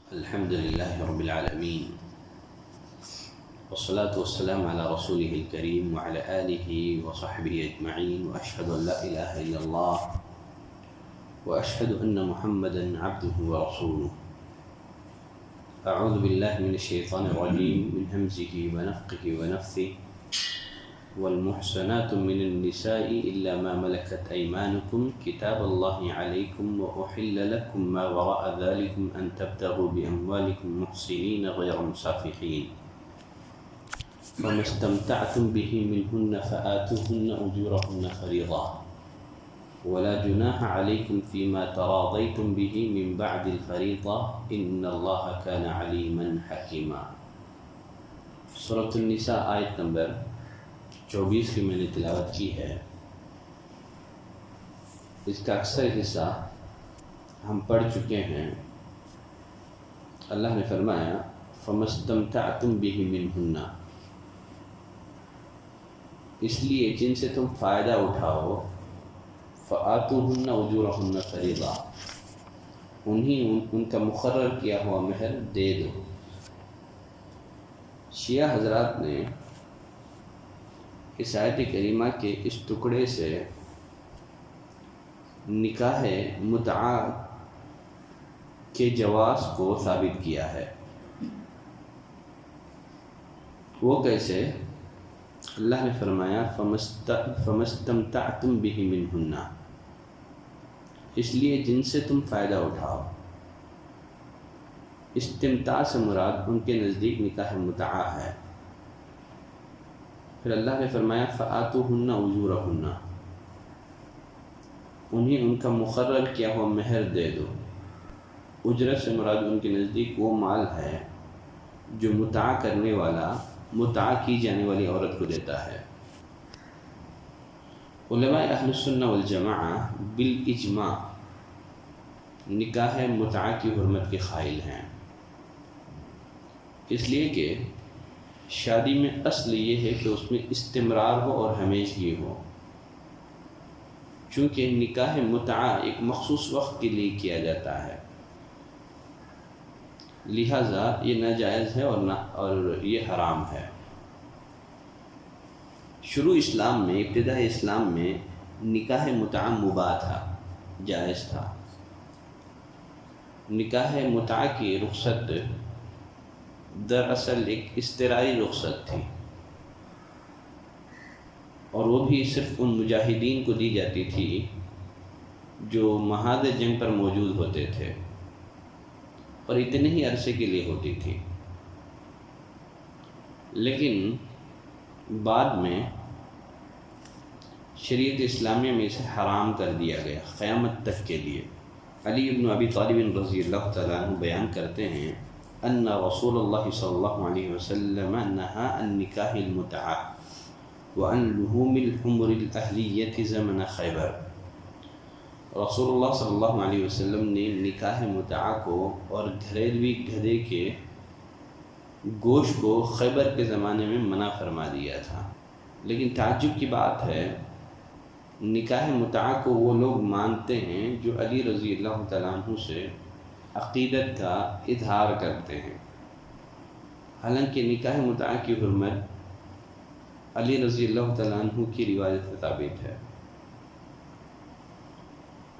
الحمد لله رب العالمين والصلاة والسلام على رسوله الكريم وعلى آله وصحبه أجمعين وأشهد أن لا إله إلا الله وأشهد أن محمدا عبده ورسوله. أعوذ بالله من الشيطان الرجيم من همزه ونفخه ونفثه. والمحصنات من النساء إلا ما ملكت أيمانكم كتاب الله عليكم وأحل لكم ما وراء ذلكم أن تبتغوا بأموالكم محصنين غير مسافحين فما استمتعتم به منهن فآتوهن أجورهن فريضة ولا جناح عليكم فيما تراضيتم به من بعد الفريضة إن الله كان عليما حكيما. سورة النساء آیت نمبر 24 کی میں نے تلاوت کی ہے. اس کا اکثر حصہ ہم پڑھ چکے ہیں. اللہ نے فرمایا فَمَسْتَمْتَعْتُمْ بِهِ مِنْهُنَّ، اس لیے جن سے تم فائدہ اٹھاؤ فَآتُوهُنَّ أُجُورَهُنَّ فَرِيضَةً، ان کا مقرر کیا ہوا مہر دے دو. شیعہ حضرات نے اس آیت کریمہ کے اس ٹکڑے سے نکاح متعہ کے جواز کو ثابت کیا ہے. وہ کیسے؟ اللہ نے فرمایا فَمَسْتَمْتَعْتُمْ بِهِ مِنْهُنَّ، اس لیے جن سے تم فائدہ اٹھاؤ. استمتاع سے مراد ان کے نزدیک نکاح متعہ ہے. پھر اللہ نے فرمایا فَآتُوهُنَّ أُجُورَهُنَّ، انہیں ان کا مقرر کیا ہوا مہر دے دو. اجرت سے مراد ان کے نزدیک وہ مال ہے جو متعہ کرنے والا متعہ کی جانے والی عورت کو دیتا ہے. علماء اہل السنہ والجماعہ بالاجماع نکاح متعہ کی حرمت کے قائل ہیں، اس لیے کہ شادی میں اصل یہ ہے کہ اس میں استمرار ہو اور ہمیشگی ہو. چونکہ نکاح متعہ ایک مخصوص وقت کے لیے کیا جاتا ہے، لہٰذا یہ ناجائز ہے اور یہ حرام ہے. شروع اسلام میں، ابتداء اسلام میں نکاح متعہ مباح تھا، جائز تھا. نکاح متعہ کی رخصت دراصل ایک اضطراری رخصت تھی، اور وہ بھی صرف ان مجاہدین کو دی جاتی تھی جو محاذ جنگ پر موجود ہوتے تھے، اور اتنے ہی عرصے کے لیے ہوتی تھی. لیکن بعد میں شریعت اسلامیہ میں اسے حرام کر دیا گیا قیامت تک کے لیے. علی بن ابی طالب رضی اللہ تعالیٰ عنہ بیان کرتے ہیں ان رسول اللہ صلی اللہ علیہ وسلم نہا عن نکاح المتعہ وعن لحوم الحمر الاہلیۃ زمن خیبر. رسول اللہ صلی اللہ علیہ وسلم نے نکاح متعہ کو اور گھریلوی گدھے کے گوشت کو خیبر کے زمانے میں منع فرما دیا تھا. لیکن تعجب کی بات ہے، نکاح متعہ کو وہ لوگ مانتے ہیں جو علی رضی اللہ تعالیٰ عنہ سے عقیدت کا اظہار کرتے ہیں، حالانکہ نکاح متعہ کی حرمت علی رضی اللہ تعالیٰ عنہ کی روایت سے ثابت ہے.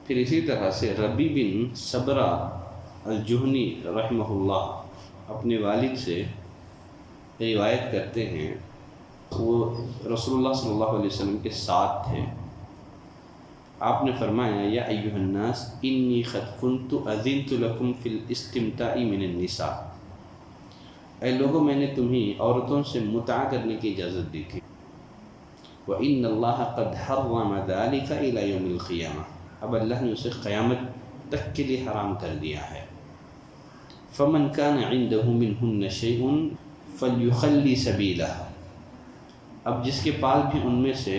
پھر اسی طرح سے ربی بن صبرہ الجہنی رحمہ اللہ اپنے والد سے روایت کرتے ہیں، وہ رسول اللہ صلی اللہ علیہ وسلم کے ساتھ تھے. آپ نے فرمایا یا ایھا الناس انی قد کنت اذنت لکم فی الاستمتاع من النساء، اے لوگوں میں نے تمہیں عورتوں سے متعہ کرنے کی اجازت دی تھی. وَإِنَّ اللَّهَ قَدْ حَرَّمَ ذَلِكَ إِلَى يَوْمِ الْقِيَامَةِ، اب اللہ نے اسے قیامت تک کے لیے حرام کر دیا ہے. فَمَنْ كَانَ عِنْدَهُ مِنْهُنَّ شَيْءٌ فَلْيُخَلِّ سَبِيلَهُ، اب جس کے پاس بھی ان میں سے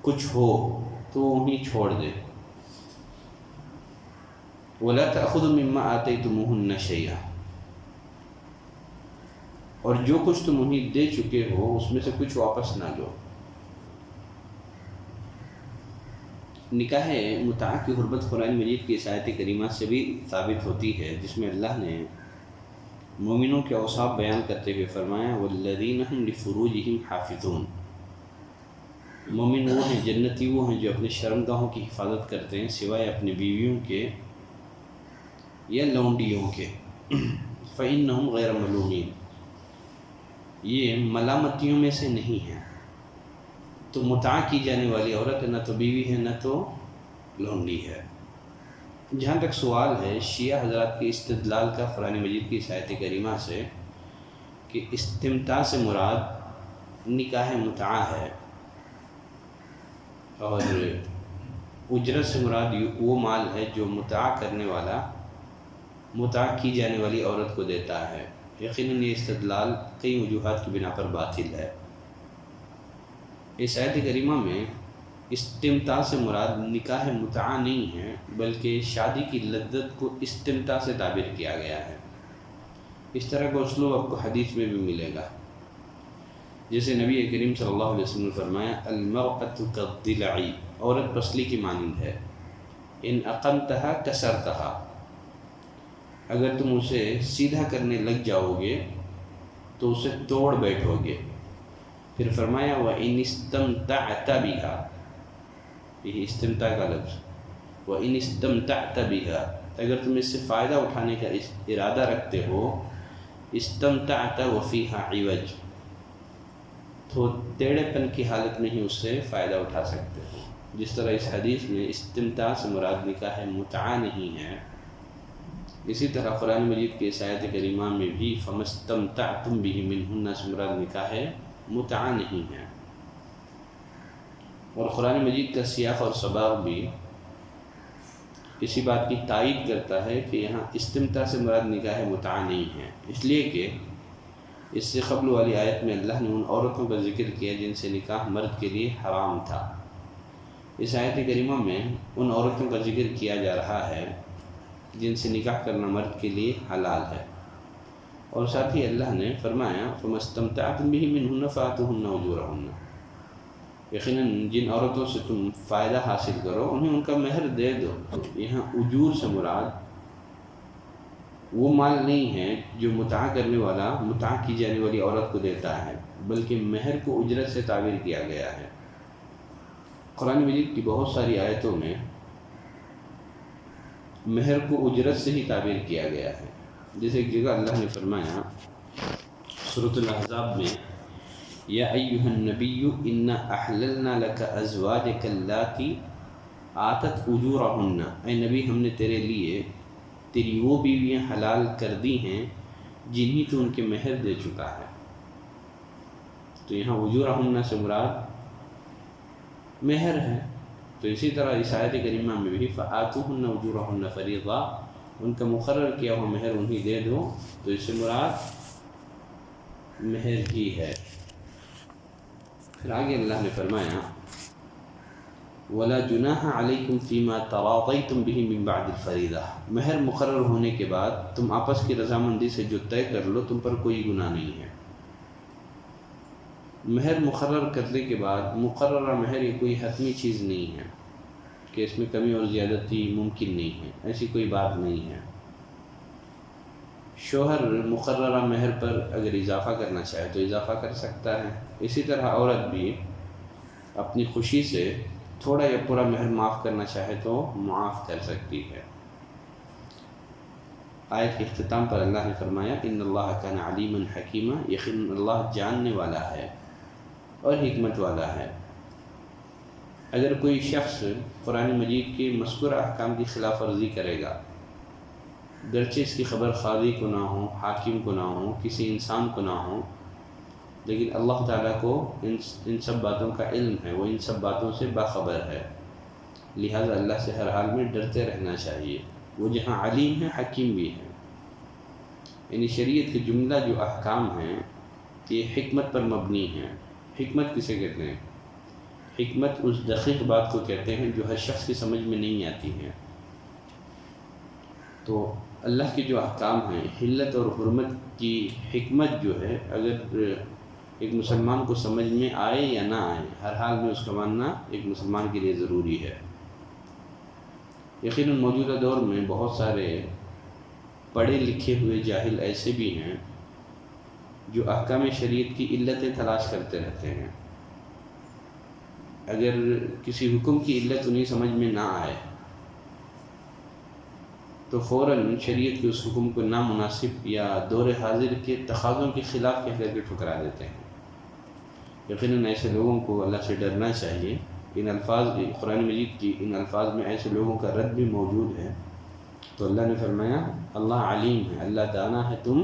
کچھ ہو تو انہیں چھوڑ دے. وَلَا تَأْخُذُوا مِمَّا آتَيْتُمُوهُنَّ شَيْئًا، اور جو کچھ تم انہیں دے چکے ہو اس میں سے کچھ واپس نہ لو. نکاح متعہ کی حرمت قرآن مجید کی آیت کریمہ سے بھی ثابت ہوتی ہے، جس میں اللہ نے مومنوں کے اوصاف بیان کرتے ہوئے فرمایا والذین هم لفروجہم حافظون، مومن وہ ہیں، جنتی وہ ہیں جو اپنے شرمگاہوں کی حفاظت کرتے ہیں سوائے اپنی بیویوں کے یا لونڈیوں کے، فإنہم غیر ملومین، یہ ملامتیوں میں سے نہیں ہیں۔ تو متعہ کی جانے والی عورت نہ تو بیوی ہے نہ تو لونڈی ہے۔ جہاں تک سوال ہے شیعہ حضرات کے استدلال کا قرآن مجید کی آیت کریمہ سے کہ استمتاع سے مراد نکاح متعہ ہے اور اجرت سے مراد وہ مال ہے جو متعہ کرنے والا متعہ کی جانے والی عورت کو دیتا ہے، یقیناً یہ استدلال کئی وجوہات کی بنا پر باطل ہے۔ اس آیت کریمہ میں استمتاع سے مراد نکاح متعہ نہیں ہے، بلکہ شادی کی لذت کو استمتاع سے تعبیر کیا گیا ہے۔ اس طرح کا اسلوب آپ کو حدیث میں بھی ملے گا، جیسے نبی کریم صلی اللہ علیہ وسلم نے فرمایا المرأة كالضلع، عورت پسلی کی مانند ہے، ان اقمتها کسرتها، اگر تم اسے سیدھا کرنے لگ جاؤ گے تو اسے توڑ بیٹھو گے۔ پھر فرمایا وَإِنِ اسْتَمْتَعْتَ بِهَا، یہ استمتاع کا لفظ، وَإِنِ اسْتَمْتَعْتَ بِهَا، اگر تم اس سے فائدہ اٹھانے کا ارادہ رکھتے ہو، استمتعت وفیہا عوج، تو ٹیڑھے پن کی حالت میں ہی اس سے فائدہ اٹھا سکتے ہو۔ جس طرح اس حدیث میں استمتاع سے مراد نکاح متعہ نہیں ہے، اسی طرح قرآن مجید کی آیت کریمہ میں بھی فَمَسْتَمْتَعْتُمْ بِهِ مِنْهُنَّ سے مراد نکاح متعہ نہیں ہے۔ اور قرآن مجید کا سیاق اور سباق بھی اسی بات کی تائید کرتا ہے کہ یہاں استمتاع سے مراد نکاح متعہ نہیں ہے، اس لیے کہ اس سے قبل والی آیت میں اللہ نے ان عورتوں کا ذکر کیا جن سے نکاح مرد کے لیے حرام تھا۔ اس آیت کریمہ میں ان عورتوں کا ذکر کیا جا رہا ہے جن سے نکاح کرنا مرد کے لیے حلال ہے، اور ساتھ ہی اللہ نے فرمایا فَمَسْتَمْتَعْتُمْ بِهِ مِنْهُنَّ فَآتُوهُنَّ أُجُورَهُنَّ، یقیناً جن عورتوں سے تم فائدہ حاصل کرو انہیں ان کا مہر دے دو۔ یہاں اجور سے مراد وہ مال نہیں ہے جو متعہ کرنے والا متعہ کی جانے والی عورت کو دیتا ہے، بلکہ مہر کو اجرت سے تعبیر کیا گیا ہے۔ قرآن مجید کی بہت ساری آیتوں میں مہر کو اجرت سے ہی تعبیر کیا گیا ہے، جیسے ایک جگہ اللہ نے فرمایا سورۃ الاحزاب میں یا ایھا النبی انا احللنا لک ازواجک اللاتی آتت اجورہن، اے نبی ہم نے تیرے لیے تیری وہ بیویاں حلال کر دی ہیں جنہیں تو ان کے مہر دے چکا ہے۔ تو یہاں اجورہن سے مراد مہر ہے، تو اسی طرح اس آیت کریمہ میں بھی فآتوہن اجورہن فریضہ، ان کا مقرر کیا ہوا مہر انہیں دے دو، تو اس سے مراد مہر ہی ہے۔ پھر آگے اللہ نے فرمایا وَلَا جُنَاحَ عَلَيْكُمْ فِي مَا تَرَاضَيْتُمْ بِهِ مِنْ بَعْدِ الْفَرِيضَةِ، مہر مقرر ہونے کے بعد تم آپس کی رضامندی سے جو طے کر لو تم پر کوئی گناہ نہیں ہے۔ مہر مقرر کرنے کے بعد مقررہ مہر یہ کوئی حتمی چیز نہیں ہے کہ اس میں کمی اور زیادتی ممکن نہیں ہے، ایسی کوئی بات نہیں ہے۔ شوہر مقررہ مہر پر اگر اضافہ کرنا چاہے تو اضافہ کر سکتا ہے، اسی طرح عورت بھی اپنی خوشی سے تھوڑا یا پورا مہر معاف کرنا چاہے تو معاف کر سکتی ہے۔ آیت کے اختتام پر اللہ نے فرمایا ان اللہ کان علیما حکیما، یقیناً اللہ جاننے والا ہے اور حکمت والا ہے۔ اگر کوئی شخص قرآن مجید کے مذکورہ احکام کی خلاف ورزی کرے گا، گرچہ اس کی خبر قاضی کو نہ ہو، حاکم کو نہ ہو، کسی انسان کو نہ ہو، لیکن اللہ تعالیٰ کو ان سب باتوں کا علم ہے، وہ ان سب باتوں سے باخبر ہے، لہذا اللہ سے ہر حال میں ڈرتے رہنا چاہیے۔ وہ جہاں علیم ہے حکیم بھی ہے، یعنی شریعت کے جملہ جو احکام ہیں یہ حکمت پر مبنی ہیں۔ حکمت کسے کہتے ہیں؟ حکمت اس دقیق بات کو کہتے ہیں جو ہر شخص کی سمجھ میں نہیں آتی ہے۔ تو اللہ کے جو احکام ہیں، حلت اور حرمت کی حکمت جو ہے، اگر ایک مسلمان کو سمجھ میں آئے یا نہ آئے، ہر حال میں اس کا ماننا ایک مسلمان کے لیے ضروری ہے۔ یقیناً موجودہ دور میں بہت سارے پڑھے لکھے ہوئے جاہل ایسے بھی ہیں جو احکام شریعت کی علتیں تلاش کرتے رہتے ہیں۔ اگر کسی حکم کی علت انہیں سمجھ میں نہ آئے تو فوراً شریعت کے اس حکم کو نامناسب یا دور حاضر کے تقاضوں کے خلاف کہہ کر کے ٹھکرا دیتے ہیں۔ یقیناً ایسے لوگوں کو اللہ سے ڈرنا چاہیے۔ ان الفاظ قرآن مجید کی ان الفاظ میں ایسے لوگوں کا رد بھی موجود ہے۔ تو اللہ نے فرمایا اللہ علیم ہے، اللہ دانا ہے، تم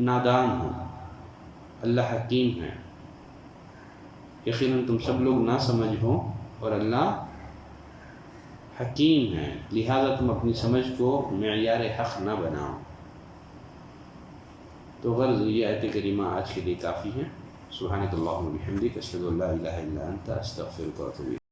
نادان ہو، اللہ حکیم ہے، یقیناً تم سب لوگ نہ سمجھ ہو اور اللہ حکیم ہے، لہذا تم اپنی سمجھ کو معیار حق نہ بناؤ۔ تو غرض یہ آیت کریمہ آج کے لیے کافی ہے۔ سبحانک اللہم و بحمدک، اشہد ان لا الہ الا انت، استغفرک و اتوب الیک۔